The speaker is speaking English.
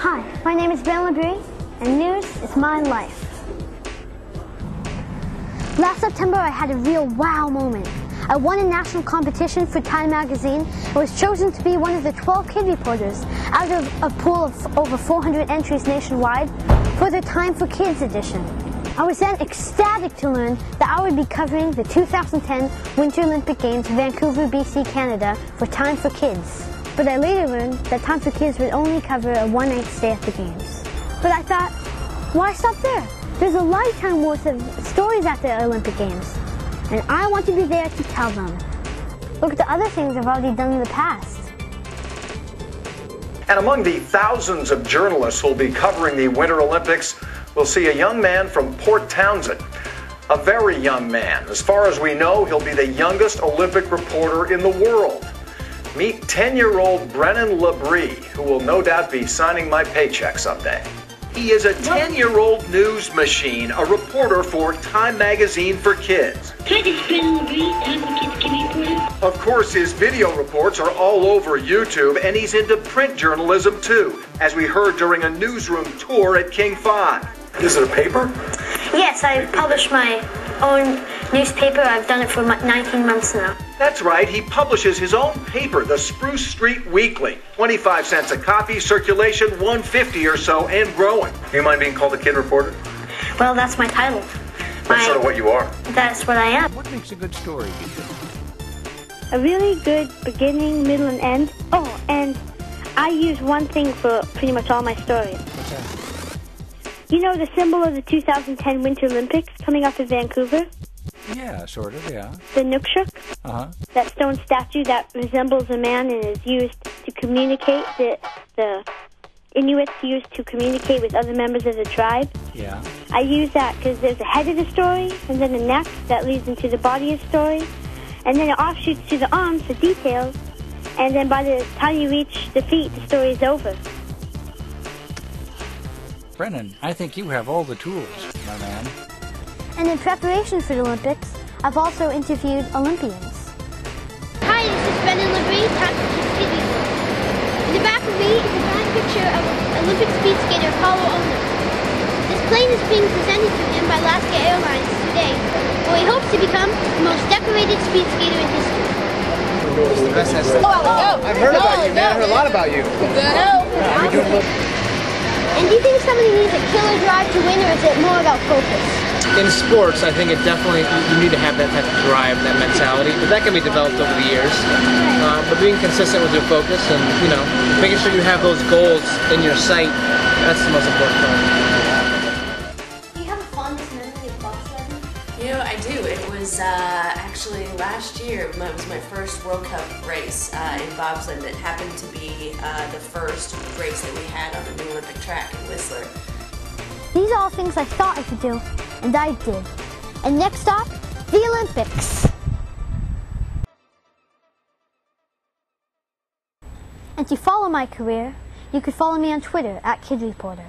Hi, my name is Brennan LaBrie, and news is my life. Last September, I had a real wow moment. I won a national competition for Time magazine and was chosen to be one of the 12 kid reporters out of a pool of over 400 entries nationwide for the Time for Kids edition. I was then ecstatic to learn that I would be covering the 2010 Winter Olympic Games in Vancouver, BC, Canada for Time for Kids. But I later learned that Time for Kids would only cover a one-night stay at the Games. But I thought, why stop there? There's a lifetime worth of stories at the Olympic Games, and I want to be there to tell them. Look at the other things I've already done in the past. And among the thousands of journalists who will be covering the Winter Olympics, we'll see a young man from Port Townsend. A very young man. As far as we know, he'll be the youngest Olympic reporter in the world. Meet 10-year-old Brennan LaBrie, who will no doubt be signing my paycheck someday. He is a 10-year-old news machine, a reporter for Time magazine for kids. Hi, this is Brennan LaBrie, Time for Kids TV reporter. Of course, his video reports are all over YouTube, and he's into print journalism too, as we heard during a newsroom tour at King 5. Is it a paper? Yes, I publish my own newspaper. I've done it for 19 months now. That's right, he publishes his own paper, the Spruce Street Weekly. 25 cents a copy, circulation $1.50 or so, and growing. Do you mind being called a kid reporter? Well, that's my title. That's sort of what you are. That's what I am. What makes a good story? A really good beginning, middle, and end. Oh, and I use one thing for pretty much all my stories. What's that? You know the symbol of the 2010 Winter Olympics coming up in Vancouver? Yeah, sort of, yeah. The Nukshuk? Uh-huh. That stone statue that resembles a man and is used to communicate, the Inuits use to communicate with other members of the tribe. Yeah. I use that because there's a head of the story, and then a neck that leads into the body of the story, and then it offshoots to the arms for details, and then by the time you reach the feet, the story is over. Brennan, I think you have all the tools, my man. And in preparation for the Olympics, I've also interviewed Olympians. Hi, this is Brennan LaBrie, Time for Kids TV. In the back of me is a signed picture of Olympic speed skater Paulo Ono. This plane is being presented to him by Alaska Airlines today, where he hopes to become the most decorated speed skater in history. I've heard about you, man. I heard a lot about you. And do you think somebody needs a killer drive to win, or is it more about focus? In sports, I think it definitely, you need to have that type of drive, that mentality, but that can be developed over the years. But being consistent with your focus and, you know, making sure you have those goals in your sight, that's the most important part. Do you have a fondest memory of bobsledding? You know, I do. It was actually last year. It was my first World Cup race in bobsled that happened to be the first race that we had on the new Olympic track in Whistler. These are all things I thought I could do, and I did. And next stop, the Olympics. And to follow my career, you could follow me on Twitter @KidReporter.